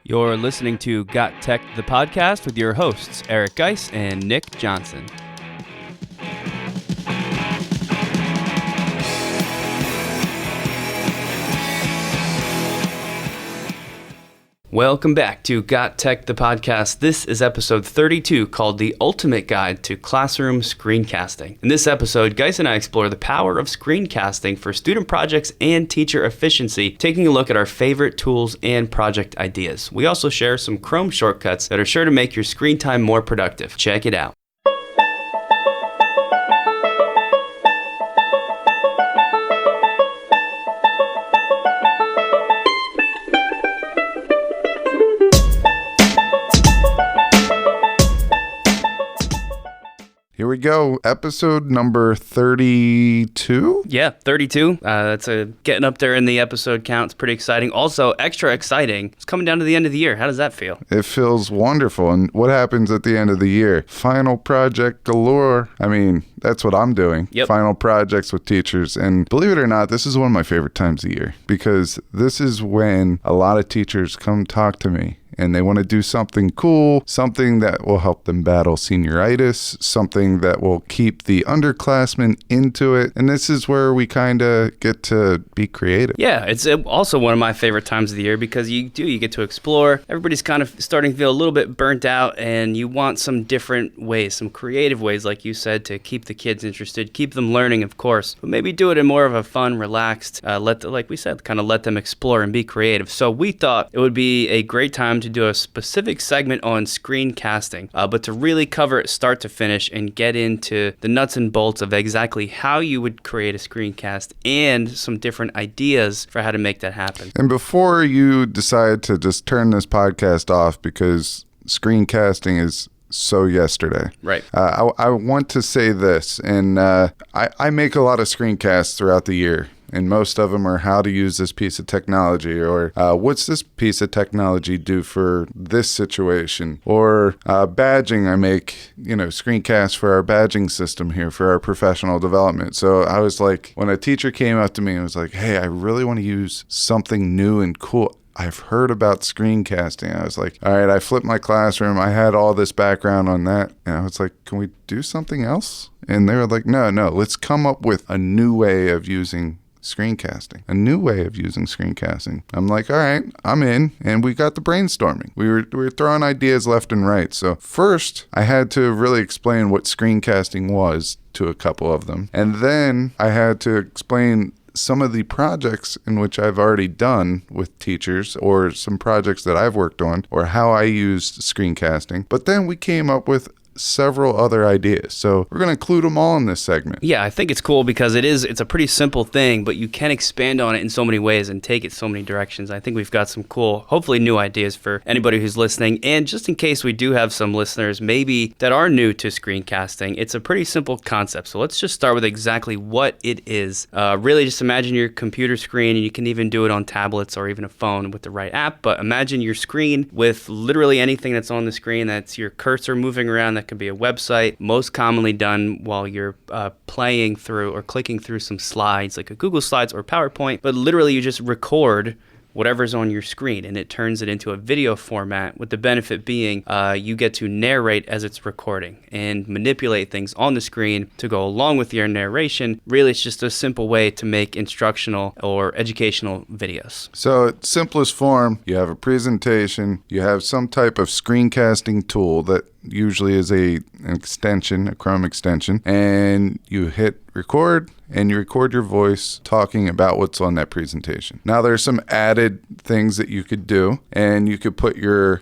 You're listening to GotTech, the podcast with your hosts, Eric Geis and Nick Johnson. Welcome back to GotTech, the podcast. This is episode 32 called The Ultimate Guide to Classroom Screencasting. In this episode, Geis and I explore the power of screencasting for student projects and teacher efficiency, taking a look at our favorite tools and project ideas. We also share some Chrome shortcuts that are sure to make your screen time more productive. Check it out. Here we go. Episode number 32? Yeah, 32. That's getting up there in the episode count. It's pretty exciting. Also, extra exciting, it's coming down to the end of the year. How does that feel? It feels wonderful. And what happens at the end of the year? Final project galore. I mean, that's what I'm doing. Yep. Final projects with teachers. And believe it or not, this is one of my favorite times of year because this is when a lot of teachers come talk to me. And they want to do something cool, something that will help them battle senioritis, something that will keep the underclassmen into it. And this is where we kind of get to be creative. Yeah, it's also one of my favorite times of the year because you get to explore. Everybody's kind of starting to feel a little bit burnt out, and you want some different ways, some creative ways, like you said, to keep the kids interested, keep them learning, of course, but maybe do it in more of a fun, relaxed, like we said, kind of let them explore and be creative. So we thought it would be a great time to do a specific segment on screencasting, but to really cover it start to finish and get into the nuts and bolts of exactly how you would create a screencast and some different ideas for how to make that happen. And before you decide to just turn this podcast off because screencasting is so yesterday. Right. I want to say this, and I make a lot of screencasts throughout the year. And most of them are how to use this piece of technology, or what's this piece of technology do for this situation, or badging. I make, screencasts for our badging system here for our professional development. So I was like, when a teacher came up to me and was like, hey, I really want to use something new and cool. I've heard about screencasting. I was like, all right, I flipped my classroom. I had all this background on that. And I was like, can we do something else? And they were like, no, let's come up with a new way of using screencasting, a new way of using screencasting. I'm like, all right, I'm in. And we got the brainstorming. We were throwing ideas left and right. So first, I had to really explain what screencasting was to a couple of them. And then I had to explain some of the projects in which I've already done with teachers, or some projects that I've worked on, or how I used screencasting. But then we came up with several other ideas. So we're going to include them all in this segment. Yeah, I think it's cool because it's a pretty simple thing, but you can expand on it in so many ways and take it so many directions. I think we've got some cool, hopefully new ideas for anybody who's listening. And just in case we do have some listeners maybe that are new to screencasting, it's a pretty simple concept. So let's just start with exactly what it is. Really just imagine your computer screen, and you can even do it on tablets or even a phone with the right app. But imagine your screen with literally anything that's on the screen. That's your cursor moving around. That could be a website, most commonly done while you're playing through or clicking through some slides like a Google Slides or PowerPoint, but literally you just record whatever's on your screen, and it turns it into a video format, with the benefit being you get to narrate as it's recording and manipulate things on the screen to go along with your narration. Really, it's just a simple way to make instructional or educational videos. So at simplest form, you have a presentation, you have some type of screencasting tool that usually is an extension, a Chrome extension, and you hit record, and you record your voice talking about what's on that presentation. Now there's some added things that you could do, and you could put your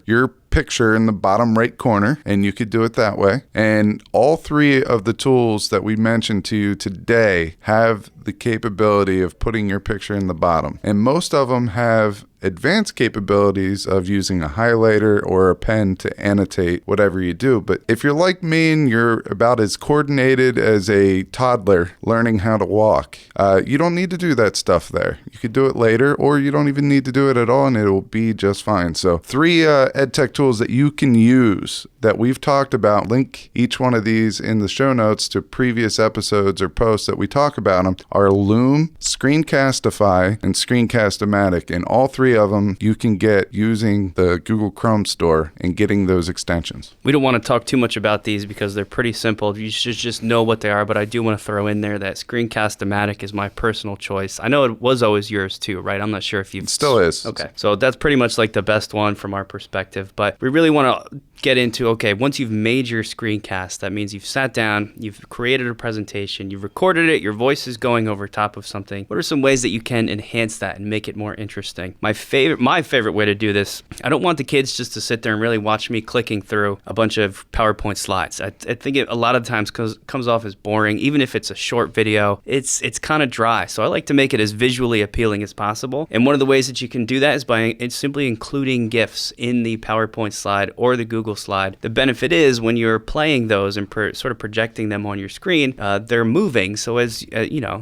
picture in the bottom right corner, and you could do it that way. And all three of the tools that we mentioned to you today have the capability of putting your picture in the bottom. And most of them have advanced capabilities of using a highlighter or a pen to annotate whatever you do. But if you're like me and you're about as coordinated as a toddler learning how to walk, you don't need to do that stuff there. You could do it later, or you don't even need to do it at all, and it will be just fine. So 3 EdTech tools that you can use that we've talked about. Link each one of these in the show notes to previous episodes or posts that we talk about them, are Loom, Screencastify, and Screencast-O-Matic. And all 3 majority of them you can get using the Google Chrome store and getting those extensions. We don't want to talk too much about these because they're pretty simple. You should just know what they are, but I do want to throw in there that Screencast-O-Matic is my personal choice. I know it was always yours too, right? I'm not sure if you've... It still is. Okay. So that's pretty much like the best one from our perspective, but we really want to get into, okay, once you've made your screencast, that means you've sat down, you've created a presentation, you've recorded it, your voice is going over top of something. What are some ways that you can enhance that and make it more interesting? My favorite way to do this, I don't want the kids just to sit there and really watch me clicking through a bunch of PowerPoint slides. I think it a lot of times comes off as boring. Even if it's a short video, it's kind of dry. So I like to make it as visually appealing as possible. And one of the ways that you can do that is by simply including GIFs in the PowerPoint slide or the Google slide. The benefit is when you're playing those and sort of projecting them on your screen, they're moving. So as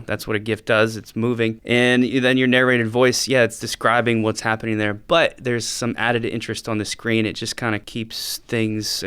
that's what a GIF does. It's moving. And then your narrated voice, it's describing what's happening there, but there's some added interest on the screen. It just kind of keeps things,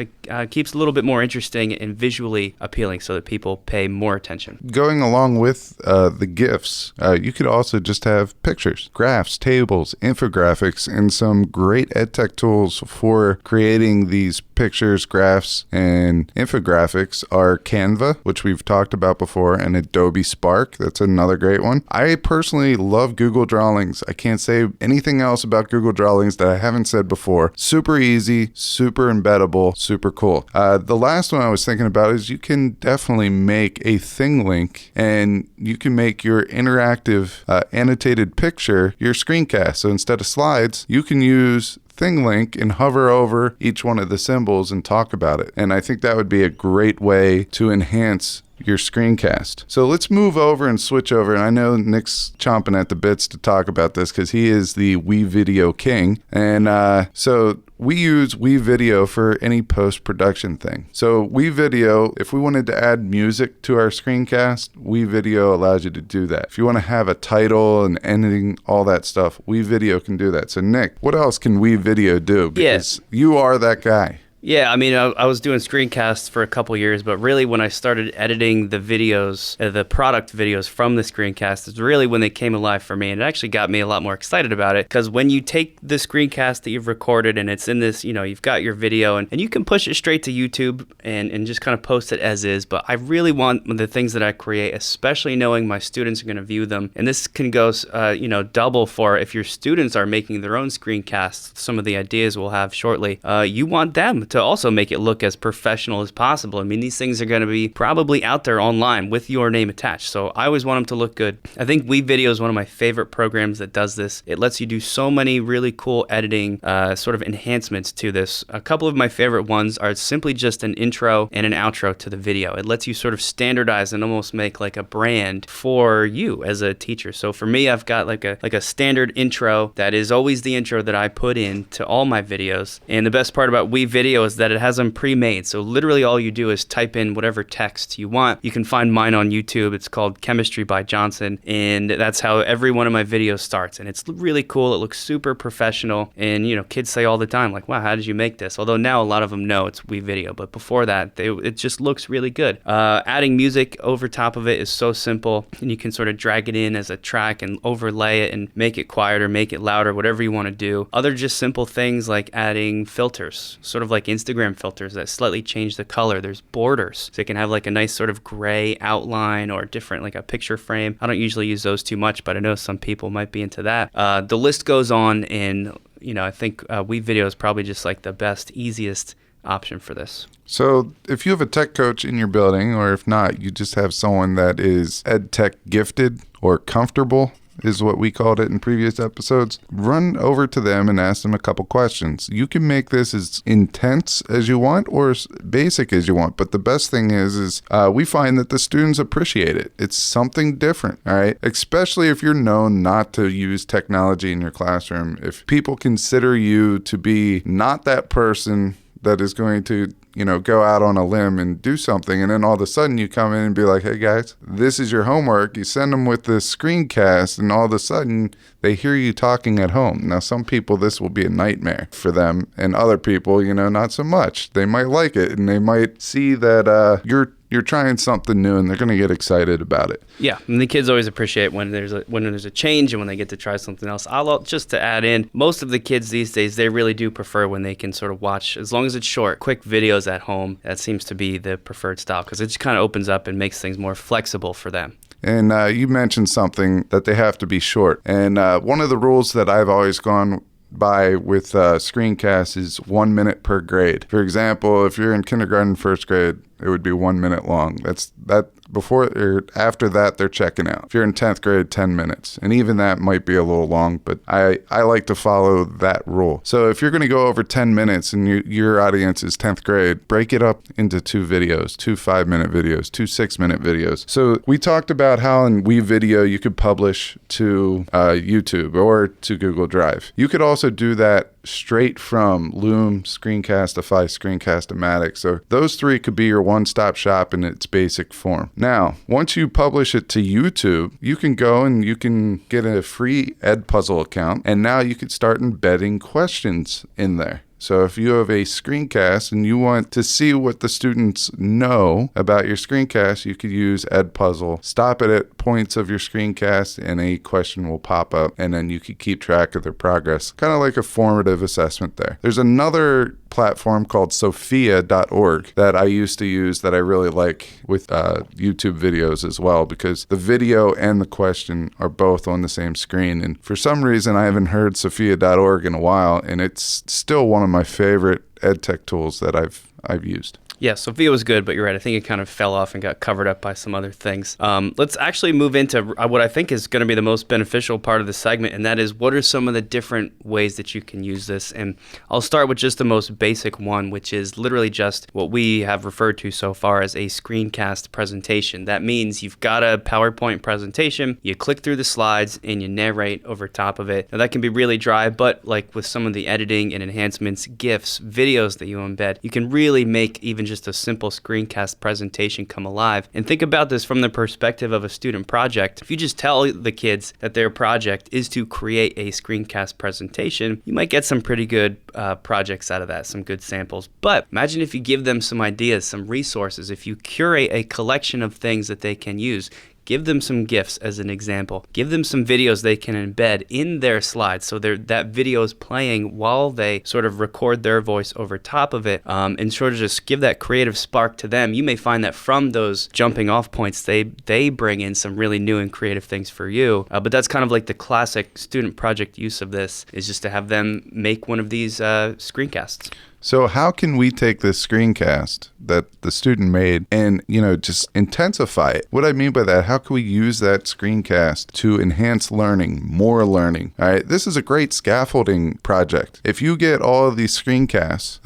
keeps a little bit more interesting and visually appealing so that people pay more attention. Going along with the GIFs, you could also just have pictures, graphs, tables, infographics, and some great EdTech tools for creating these pictures, graphs, and infographics are Canva, which we've talked about before, and Adobe Spark. That's another great one. I personally love Google Drawings. I can't say anything else about Google Drawings that I haven't said before. Super easy, super embeddable, super cool. The last one I was thinking about is you can definitely make a thing link, and you can make your interactive annotated picture your screencast. So instead of slides, you can use thing link and hover over each one of the symbols and talk about it. And I think that would be a great way to enhance your screencast. So let's move over and switch over. And I know Nick's chomping at the bits to talk about this because he is the WeVideo king. And so we use WeVideo for any post-production thing. So WeVideo, if we wanted to add music to our screencast, WeVideo allows you to do that. If you want to have a title and ending, all that stuff, WeVideo can do that. So Nick, what else can WeVideo do? Because you are that guy. Yeah, I mean, I was doing screencasts for a couple years, but really when I started editing the videos, the product videos from the screencast is really when they came alive for me. And it actually got me a lot more excited about it because when you take the screencast that you've recorded and it's in this, you've got your video and you can push it straight to YouTube and just kind of post it as is. But I really want the things that I create, especially knowing my students are going to view them. And this can go, double for if your students are making their own screencasts, some of the ideas we'll have shortly. You want them to also make it look as professional as possible. I mean, these things are going to be probably out there online with your name attached. So I always want them to look good. I think WeVideo is one of my favorite programs that does this. It lets you do so many really cool editing sort of enhancements to this. A couple of my favorite ones are simply just an intro and an outro to the video. It lets you sort of standardize and almost make like a brand for you as a teacher. So for me, I've got like a standard intro that is always the intro that I put in to all my videos. And the best part about WeVideo is that it has them pre-made. So literally all you do is type in whatever text you want. You can find mine on YouTube. It's called Chemistry by Johnson. And that's how every one of my videos starts. And it's really cool. It looks super professional. And, kids say all the time, like, wow, how did you make this? Although now a lot of them know it's WeVideo. But before that, it just looks really good. Adding music over top of it is so simple. And you can sort of drag it in as a track and overlay it and make it quieter, make it louder, whatever you want to do. Other just simple things like adding filters, sort of like Instagram filters that slightly change the color. There's borders, so you can have like a nice sort of gray outline or different, like a picture frame. I don't usually use those too much, but I know some people might be into that. The list goes on, and I think WeVideo is probably just like the best, easiest option for this. So if you have a tech coach in your building, or if not, you just have someone that is ed tech gifted or comfortable, is what we called it in previous episodes, run over to them and ask them a couple questions. You can make this as intense as you want or as basic as you want, but the best thing is we find that the students appreciate it. It's something different, all right? Especially if you're known not to use technology in your classroom. If people consider you to be not that person that is going to go out on a limb and do something, and then all of a sudden you come in and be like, hey guys, this is your homework. You send them with this screencast, and all of a sudden they hear you talking at home. Now, some people, this will be a nightmare for them, and other people, not so much. They might like it, and they might see that you're you're trying something new and they're going to get excited about it. Yeah, and the kids always appreciate when there's a change and when they get to try something else. Just to add in, most of the kids these days, they really do prefer when they can sort of watch, as long as it's short, quick videos at home. That seems to be the preferred style because it just kind of opens up and makes things more flexible for them. And you mentioned something that they have to be short. And one of the rules that I've always gone by with screencasts is 1 minute per grade. For example, if you're in kindergarten, first grade, it would be 1 minute long. That before or after that, they're checking out. If you're in 10th grade, 10 minutes. And even that might be a little long, but I like to follow that rule. So if you're going to go over 10 minutes and your audience is 10th grade, break it up into 2 videos, 2 5-minute videos, 2 6-minute videos. So we talked about how in WeVideo you could publish to YouTube or to Google Drive. You could also do that straight from Loom, Screencastify, Screencast-O-Matic. So those 3 could be your one-stop shop in its basic form. Now, once you publish it to YouTube, you can go and you can get a free Edpuzzle account, and now you can start embedding questions in there. So if you have a screencast and you want to see what the students know about your screencast, you could use Edpuzzle. Stop it at points of your screencast and a question will pop up, and then you could keep track of their progress. Kind of like a formative assessment there. There's another platform called sophia.org that I used to use that I really like with YouTube videos as well, because the video and the question are both on the same screen. And for some reason, I haven't heard sophia.org in a while, and it's still one of my favorite ed tech tools that I've used. Yeah, Sophia was good, but you're right. I think it kind of fell off and got covered up by some other things. Let's actually move into what I think is going to be the most beneficial part of the segment, and that is what are some of the different ways that you can use this. And I'll start with just the most basic one, which is literally just what we have referred to so far as a screencast presentation. That means you've got a PowerPoint presentation, you click through the slides, and you narrate over top of it. Now, that can be really dry, but like with some of the editing and enhancements, GIFs, videos that you embed, you can really make even just a simple screencast presentation come alive. And think about this from the perspective of a student project. If you just tell the kids that their project is to create a screencast presentation, you might get some pretty good projects out of that, some good samples. But imagine if you give them some ideas, some resources, if you curate a collection of things that they can use. Give them some GIFs as an example. Give them some videos they can embed in their slides so that video is playing while they sort of record their voice over top of it, and sort of just give that creative spark to them. You may find that from those jumping off points, they bring in some really new and creative things for you. But that's kind of like the classic student project use of this, is just to have them make one of these screencasts. So how can we take this screencast that the student made and, just intensify it? What I mean by that, how can we use that screencast to enhance learning, more learning? All right, this is a great scaffolding project. If you get all of these screencasts,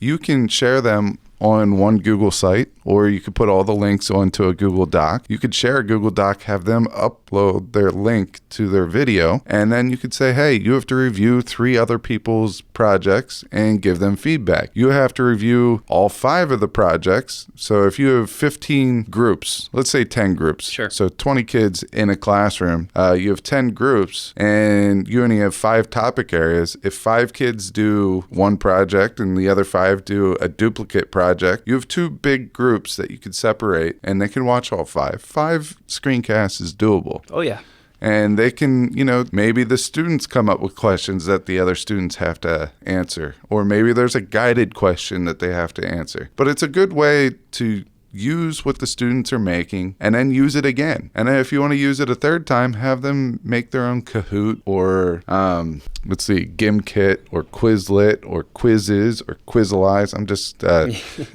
you can share them on one Google site, or you could put all the links onto a Google Doc. You could share a Google Doc, have them upload their link to their video, and then you could say, hey, you have to review 3 other people's projects and give them feedback. You have to review all 5 of the projects. So if you have 15 groups, let's say 10 groups. Sure. So 20 kids in a classroom, you have 10 groups and you only have 5 topic areas. If 5 kids do one project and the other 5 do a duplicate project, you have 2 big groups that you could separate and they can watch all 5. 5 screencasts is doable. Oh, yeah. And they can, maybe the students come up with questions that the other students have to answer. Or maybe there's a guided question that they have to answer. But it's a good way to use what the students are making and then use it again. And then if you want to use it a third time, have them make their own Kahoot or, GimKit or Quizlet or Quizzes or Quizalize. I'm just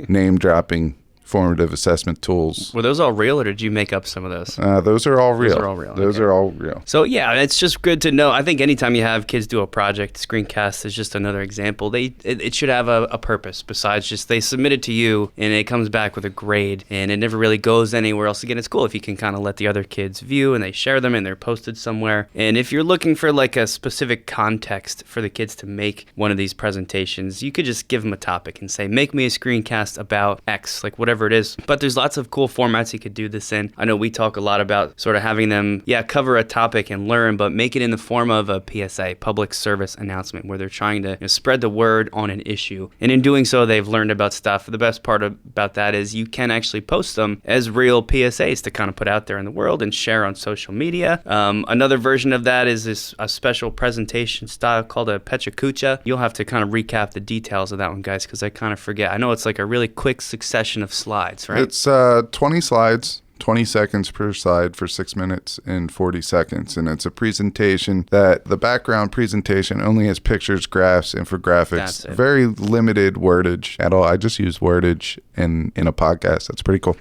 name dropping formative assessment tools. Were those all real, or did you make up some of those? Those are all real. Those are all real. So yeah, it's just good to know. I think anytime you have kids do a project, screencast is just another example. It should have a purpose besides just they submit it to you and it comes back with a grade and it never really goes anywhere else again. It's cool if you can kind of let the other kids view and they share them and they're posted somewhere. And if you're looking for like a specific context for the kids to make one of these presentations, you could just give them a topic and say, make me a screencast about X, like whatever whatever it is. But there's lots of cool formats you could do this in. I know we talk a lot about sort of having them, cover a topic and learn, but make it in the form of a PSA, public service announcement, where they're trying to spread the word on an issue. And in doing so, they've learned about stuff. The best part about that is you can actually post them as real PSAs to kind of put out there in the world and share on social media. Another version of that is a special presentation style called a Pechakucha. You'll have to kind of recap the details of that one, guys, because I kind of forget. I know it's like a really quick succession of slides, right? It's 20 slides. 20 seconds per slide for 6 minutes and 40 seconds. And it's a presentation that the background presentation only has pictures, graphs, infographics, very limited wordage at all. I just use wordage in a podcast. That's pretty cool.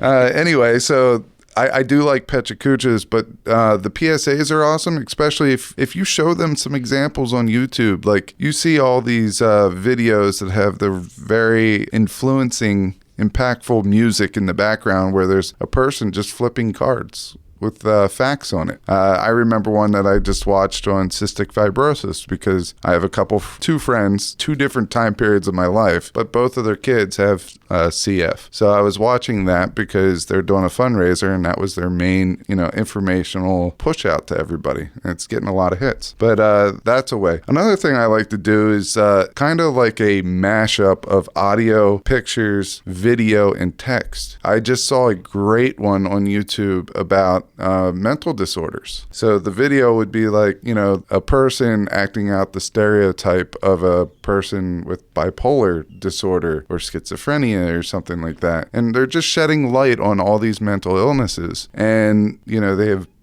Anyway, so I do like Pechakuchas, but the PSAs are awesome, especially if you show them some examples on YouTube. Like you see all these videos that have the very influencing, impactful music in the background where there's a person just flipping cards with facts on it. I remember one that I just watched on cystic fibrosis because I have two friends, 2 different time periods of my life, but both of their kids have CF. So I was watching that because they're doing a fundraiser and that was their main, informational push out to everybody. And it's getting a lot of hits, but that's a way. Another thing I like to do is kind of like a mashup of audio, pictures, video, and text. I just saw a great one on YouTube about mental disorders. So the video would be like, a person acting out the stereotype of a person with bipolar disorder or schizophrenia or something like that. And they're just shedding light on all these mental illnesses. And,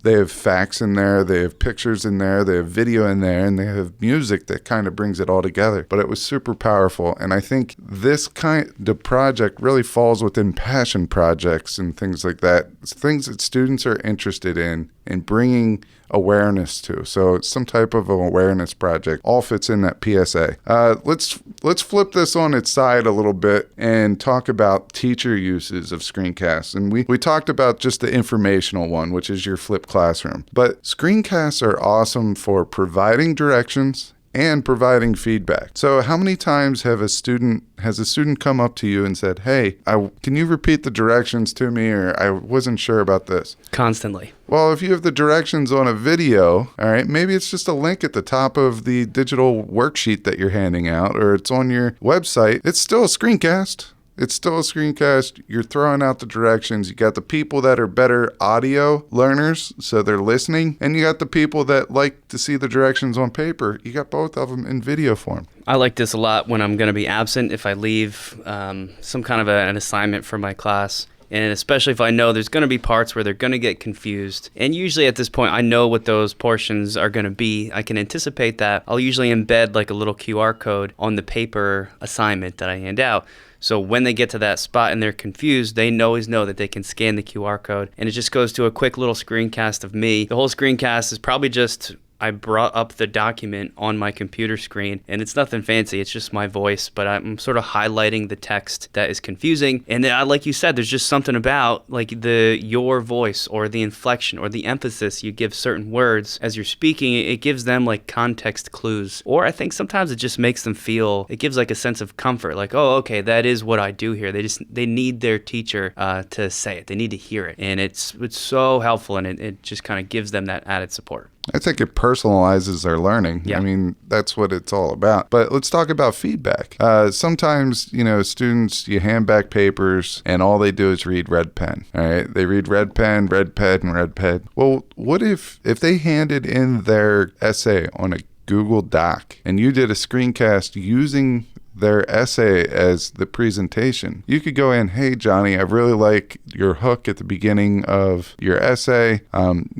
they have facts in there, they have pictures in there, they have video in there, and they have music that kind of brings it all together. But it was super powerful. And I think this kind of project really falls within passion projects and things like that. It's things that students are interested in and bringing awareness to. So it's some type of an awareness project. All fits in that PSA. Let's flip this on its side a little bit and talk about teacher uses of screencasts. And we talked about just the informational one, which is your flipped classroom. But screencasts are awesome for providing directions and providing feedback. So how many times has a student come up to you and said, hey, can you repeat the directions to me, or I wasn't sure about this? Constantly. Well, if you have the directions on a video, all right, maybe it's just a link at the top of the digital worksheet that you're handing out, or it's on your website. It's still a screencast. It's still a screencast. You're throwing out the directions. You got the people that are better audio learners, so they're listening. And you got the people that like to see the directions on paper. You got both of them in video form. I like this a lot when I'm going to be absent, if I leave some kind of an assignment for my class. And especially if I know there's going to be parts where they're going to get confused. And usually at this point, I know what those portions are going to be. I can anticipate that. I'll usually embed like a little QR code on the paper assignment that I hand out. So when they get to that spot and they're confused, they always know that they can scan the QR code. And it just goes to a quick little screencast of me. The whole screencast is probably just I brought up the document on my computer screen, and it's nothing fancy. It's just my voice, but I'm sort of highlighting the text that is confusing. And then, like you said, there's just something about like your voice or the inflection or the emphasis you give certain words as you're speaking. It gives them like context clues, or I think sometimes it just makes them feel. It gives like a sense of comfort, like, oh, okay, that is what I do here. They need their teacher to say it. They need to hear it, and it's so helpful, and it just kind of gives them that added support. I think it personalizes their learning. Yeah. I mean, that's what it's all about. But let's talk about feedback. Sometimes, students, you hand back papers and all they do is read red pen. All right. They read red pen, red pen, and red pen. Well, what if they handed in their essay on a Google Doc and you did a screencast using their essay as the presentation? You could go in, hey, Johnny, I really like your hook at the beginning of your essay.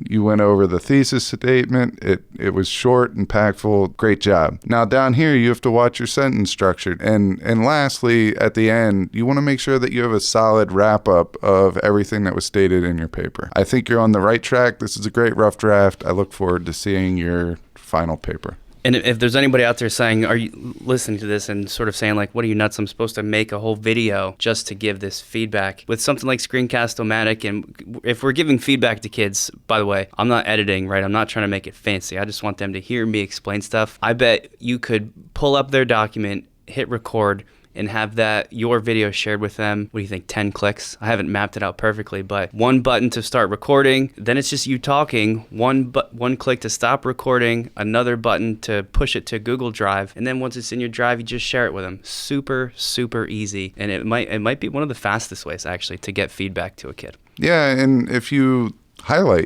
You went over the thesis statement. It was short, impactful. Great job. Now down here, you have to watch your sentence structure. And lastly, at the end, you want to make sure that you have a solid wrap up of everything that was stated in your paper. I think you're on the right track. This is a great rough draft. I look forward to seeing your final paper. And if there's anybody out there saying, are you listening to this and sort of saying like, what are you nuts? I'm supposed to make a whole video just to give this feedback with something like Screencast-O-Matic. And if we're giving feedback to kids, by the way, I'm not editing, right? I'm not trying to make it fancy. I just want them to hear me explain stuff. I bet you could pull up their document, hit record, and have your video shared with them. What do you think, 10 clicks? I haven't mapped it out perfectly, but one button to start recording, then it's just you talking, one click to stop recording, another button to push it to Google Drive, and then once it's in your drive, you just share it with them. Super, super easy, and it might be one of the fastest ways actually to get feedback to a kid. Yeah, and if you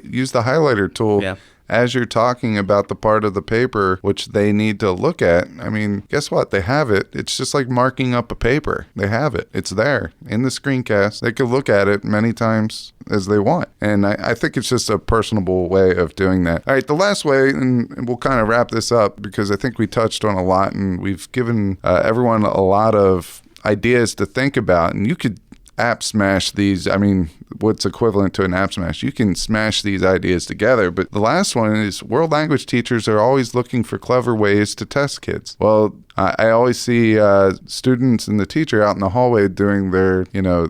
use the highlighter tool. Yeah. As you're talking about the part of the paper which they need to look at, I mean, guess what? They have it. It's just like marking up a paper. They have it. It's there in the screencast. They could look at it many times as they want. And I think it's just a personable way of doing that. All right, the last way, and we'll kind of wrap this up because I think we touched on a lot and we've given everyone a lot of ideas to think about. And you could app smash these. I mean, what's equivalent to an app smash? You can smash these ideas together. But the last one is world language teachers are always looking for clever ways to test kids. Well, I always see students and the teacher out in the hallway doing their,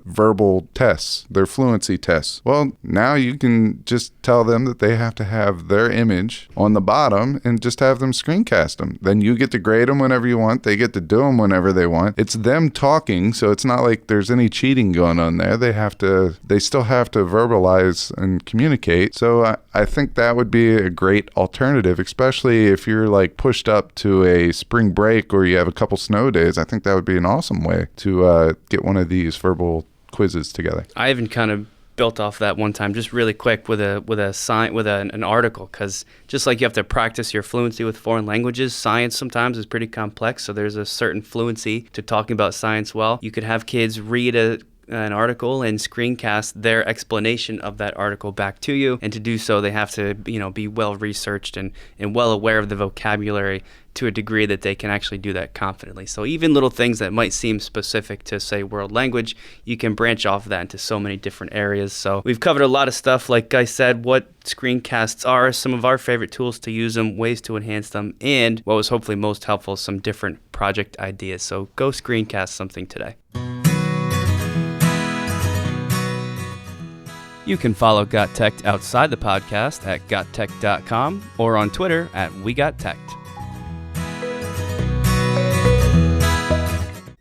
verbal tests, their fluency tests. Well, now you can just tell them that they have to have their image on the bottom and just have them screencast them. Then you get to grade them whenever you want. They get to do them whenever they want. It's them talking, so it's not like there's any cheating going on there. They still have to verbalize and communicate. So I think that would be a great alternative, especially if you're like pushed up to a spring break or you have a couple snow days. I think that would be an awesome way to get one of these verbal quizzes together. I even kind of built off that one time, just really quick with an article, because just like you have to practice your fluency with foreign languages, science sometimes is pretty complex. So there's a certain fluency to talking about science well. You could have kids read an article and screencast their explanation of that article back to you, and to do so they have to be well researched and well aware of the vocabulary to a degree that they can actually do that confidently. So even little things that might seem specific to, say, world language, you can branch off of that into so many different areas. So we've covered a lot of stuff, like I said, what screencasts are, some of our favorite tools to use them, ways to enhance them, and what was hopefully most helpful, some different project ideas. So go screencast something today. You can follow GotTechED outside the podcast at gottech.com or on Twitter at WeGotTechED.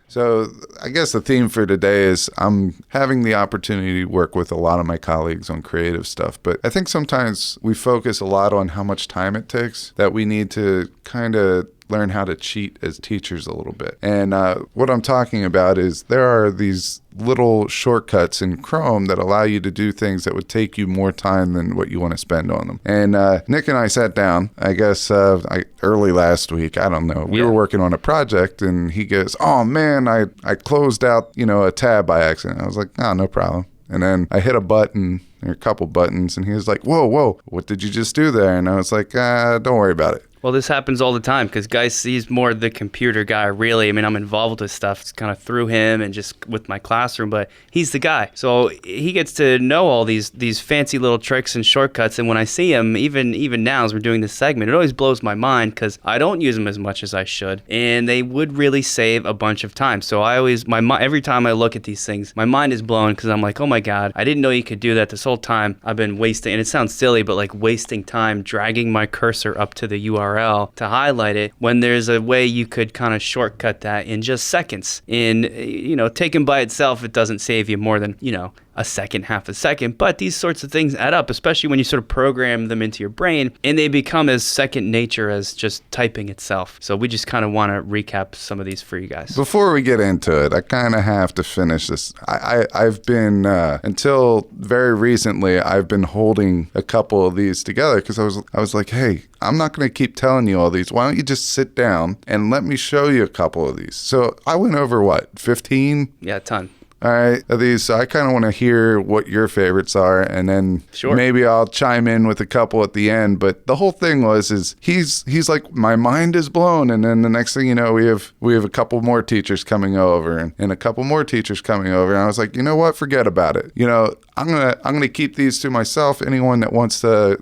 So I guess the theme for today is I'm having the opportunity to work with a lot of my colleagues on creative stuff, but I think sometimes we focus a lot on how much time it takes, that we need to kind of learn how to cheat as teachers a little bit. And what I'm talking about is there are these little shortcuts in Chrome that allow you to do things that would take you more time than what you want to spend on them. And Nick and I sat down, I guess early last week, I don't know. We were working on a project and he goes, "Oh man, I closed out, a tab by accident." I was like, "Oh, no problem." And then I hit a button, or a couple buttons, and he was like, whoa, what did you just do there? And I was like, don't worry about it. Well, this happens all the time because Guy sees more the computer guy, really. I mean, I'm involved with stuff. It's kind of through him and just with my classroom, but he's the guy. So he gets to know all these fancy little tricks and shortcuts. And when I see him, even now as we're doing this segment, it always blows my mind because I don't use them as much as I should. And they would really save a bunch of time. So every time I look at these things, my mind is blown because I'm like, oh my God, I didn't know you could do that. This whole time I've been wasting, and it sounds silly, but like wasting time dragging my cursor up to the URL to highlight it, when there's a way you could kind of shortcut that in just seconds. And, taken by itself, it doesn't save you more than, a second, half a second. But these sorts of things add up, especially when you sort of program them into your brain and they become as second nature as just typing itself. So we just kind of want to recap some of these for you guys. Before we get into it, I kind of have to finish this. I've been, until very recently, I've been holding a couple of these together because I was like, hey, I'm not going to keep telling you all these. Why don't you just sit down and let me show you a couple of these? So I went over 15? Yeah, a ton. All right, of these. So I kind of want to hear what your favorites are, and then maybe I'll chime in with a couple at the end. But the whole thing is he's like, my mind is blown, and then the next thing you know, we have a couple more teachers coming over, and a couple more teachers coming over, and I was like, you know what, forget about it. I'm gonna keep these to myself. Anyone that wants to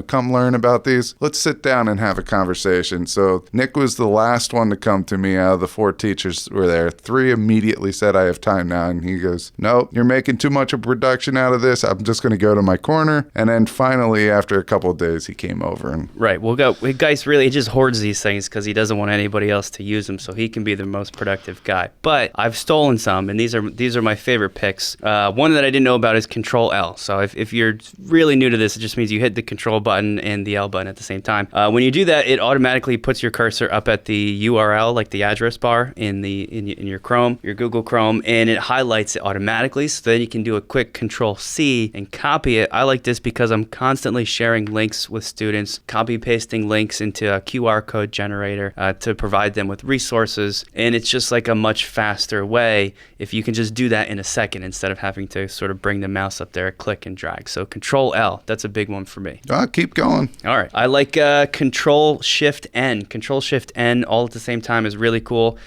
come learn about these, let's sit down and have a conversation. So Nick was the last one to come to me out of the 4 teachers who were there. 3 immediately said, I have time now, and And he goes, "No, you're making too much of production out of this. I'm just going to go to my corner." And then finally, after a couple of days, he came over. And Right. Well, Geis really, he just hoards these things because he doesn't want anybody else to use them, so he can be the most productive guy. But I've stolen some, and these are my favorite picks. One that I didn't know about is Control L. So if you're really new to this, it just means you hit the Control button and the L button at the same time. When you do that, it automatically puts your cursor up at the URL, like the address bar in your Chrome, your Google Chrome, and it highlights it automatically. So then you can do a quick Control C and copy it. I like this because I'm constantly sharing links with students, copy pasting links into a QR code generator to provide them with resources, and it's just like a much faster way if you can just do that in a second instead of having to sort of bring the mouse up there, click and drag. So Control L, that's a big one for me. keep going. All right. I like Control Shift N. Control Shift N all at the same time is really cool.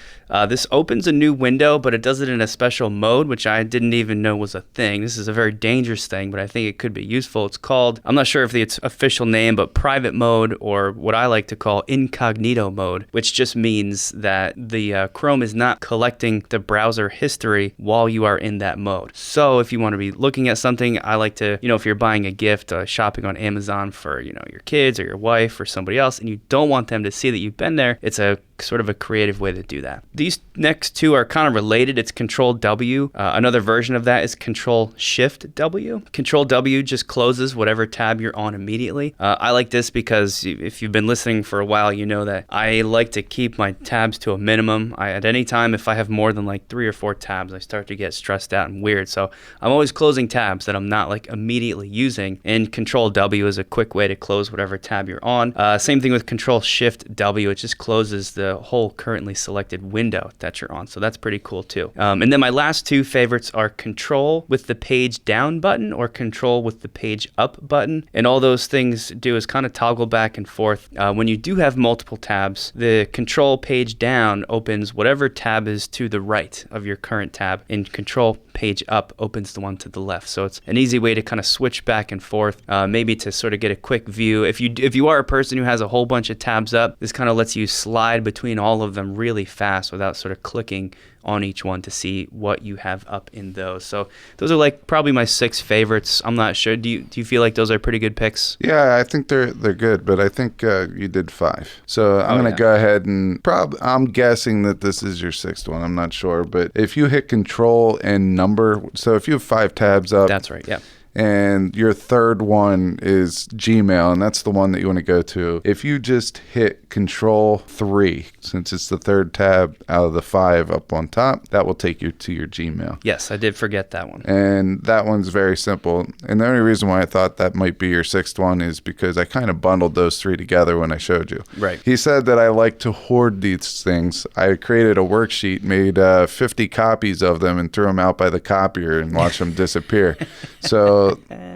This opens a new window, but it does it in a special mode, which I didn't even know was a thing. This is a very dangerous thing, but I think it could be useful. It's called, I'm not sure if its official name, but private mode, or what I like to call incognito mode, which just means that the Chrome is not collecting the browser history while you are in that mode. So if you want to be looking at something, I like to, if you're buying a gift, shopping on Amazon for, your kids or your wife or somebody else, and you don't want them to see that you've been there, it's a sort of a creative way to do that. These next two are kind of related. It's Control W. Another version of that is Control Shift W. Control W just closes whatever tab you're on immediately. I like this because if you've been listening for a while, you know that I like to keep my tabs to a minimum. At any time, if I have more than like 3 or 4 tabs, I start to get stressed out and weird. So I'm always closing tabs that I'm not like immediately using, and Control W is a quick way to close whatever tab you're on. Same thing with Control Shift W. It just closes the whole currently selected window that you're on. So that's pretty cool too. And then my last two favorites are Control with the page down button or Control with the page up button. And all those things do is kind of toggle back and forth. When you do have multiple tabs, the Control page down opens whatever tab is to the right of your current tab, and Control page up opens the one to the left. So it's an easy way to kind of switch back and forth, maybe to sort of get a quick view. If you are a person who has a whole bunch of tabs up, this kind of lets you slide between all of them really fast without sort of clicking on each one to see what you have up in those. So those are like probably my 6 favorites. I'm not sure. Do you feel like those are pretty good picks? Yeah, I think they're good, but I think you did 5. So I'm going to go ahead and I'm guessing that this is your 6th one. I'm not sure, but if you hit Control and number, so if you have 5 tabs up. That's right. Yeah. And your third one is Gmail, and that's the one that you want to go to. If you just hit Control 3, since it's the third tab out of the 5 up on top, that will take you to your Gmail. Yes, I did forget that one. And that one's very simple. And the only reason why I thought that might be your 6th one is because I kind of bundled those 3 together when I showed you. Right. He said that I like to hoard these things. I created a worksheet, made 50 copies of them, and threw them out by the copier and watched them disappear. So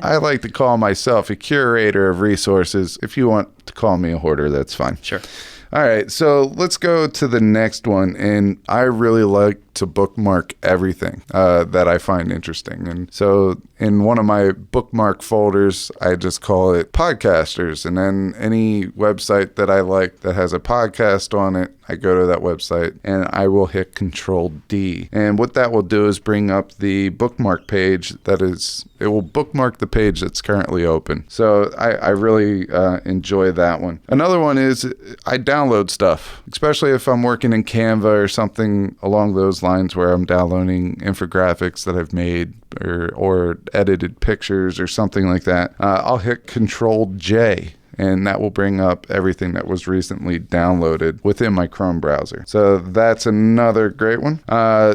I like to call myself a curator of resources. If you want to call me a hoarder, that's fine. Sure. All right, so let's go to the next one. And I really like to bookmark everything that I find interesting. And so in one of my bookmark folders, I just call it podcasters. And then any website that I like that has a podcast on it, I go to that website and I will hit Control D. And what that will do is bring up the bookmark page it will bookmark the page that's currently open. So I really enjoy that one. Another one is I download stuff, especially if I'm working in Canva or something along those lines where I'm downloading infographics that I've made or edited pictures or something like that. I'll hit Control J. And that will bring up everything that was recently downloaded within my Chrome browser. So that's another great one.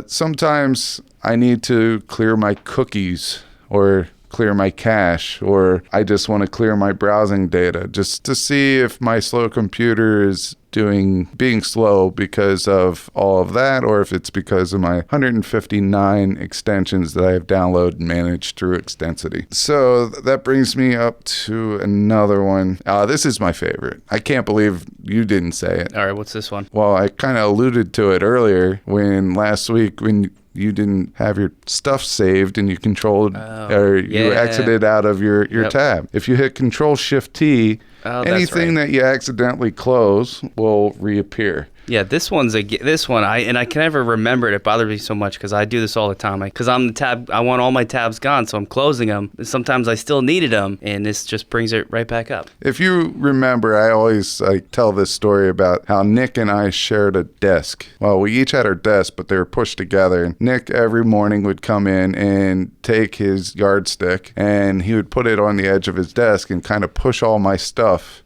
Sometimes I need to clear my cookies or clear my cache, or I just want to clear my browsing data just to see if my slow computer is being slow because of all of that, or if it's because of my 159 extensions that I have downloaded and managed through Extensity. So that brings me up to another one. This is my favorite. I can't believe you didn't say it. All right, what's this one? Well, I kind of alluded to it earlier last week when you didn't have your stuff saved and you controlled you exited out of your tab. If you hit Control Shift T, Oh, that's Anything right. that you accidentally close will reappear. Yeah, this one I can never remember it. It bothers me so much because I do this all the time. Because I'm the tab, I want all my tabs gone, so I'm closing them. Sometimes I still needed them, and this just brings it right back up. If you remember, I always tell this story about how Nick and I shared a desk. Well, we each had our desk, but they were pushed together. And Nick every morning would come in and take his yardstick, and he would put it on the edge of his desk and kind of push all my stuff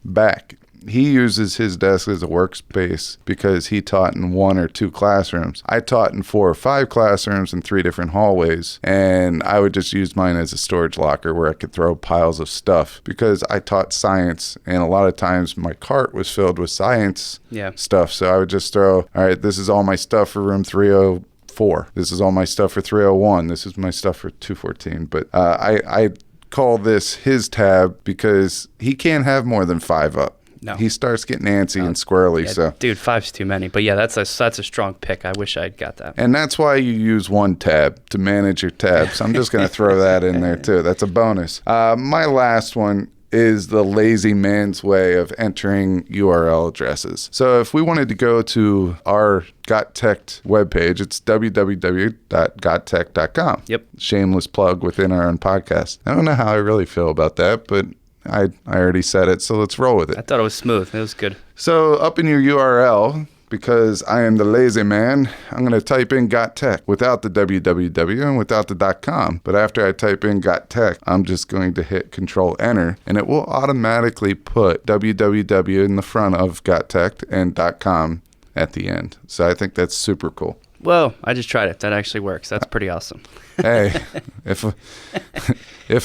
back. He uses his desk as a workspace because he taught in 1 or 2 classrooms. I taught in 4 or 5 classrooms in 3 different hallways, and I would just use mine as a storage locker where I could throw piles of stuff because I taught science, and a lot of times my cart was filled with science stuff. So I would just throw, all right, this is all my stuff for room 304. This is all my stuff for 301. This is my stuff for 214. But I call this his tab because he can't have more than 5 up. No. He starts getting antsy and squirrely. Yeah, so, dude, 5's too many. But yeah, that's a strong pick. I wish I'd got that. and that's why you use one tab to manage your tabs. I'm just going to throw that in there too. That's a bonus. My last one is the lazy man's way of entering URL addresses. So if we wanted to go to our GotTech webpage, it's www.gottech.com. Yep. Shameless plug within our own podcast. I don't know how I really feel about that, but I already said it, so let's roll with it. I thought it was smooth. It was good. So up in your URL, because I am the lazy man, I'm going to type in GotTech without the www and without the .com. But after I type in GotTech, I'm just going to hit Control Enter, and it will automatically put www in the front of GotTech and .com at the end. So I think that's super cool. Whoa, I just tried it. That actually works. That's pretty awesome. Hey, if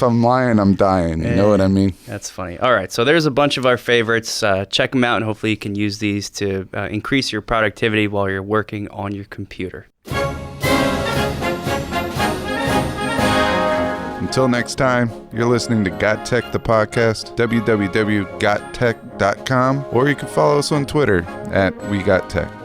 I'm lying, I'm dying. You know what I mean? That's funny. All right, so there's a bunch of our favorites. Check them out, and hopefully you can use these to increase your productivity while you're working on your computer. Until next time, you're listening to GotTech, the podcast, www.gottech.com, or you can follow us on Twitter @WeGotTech.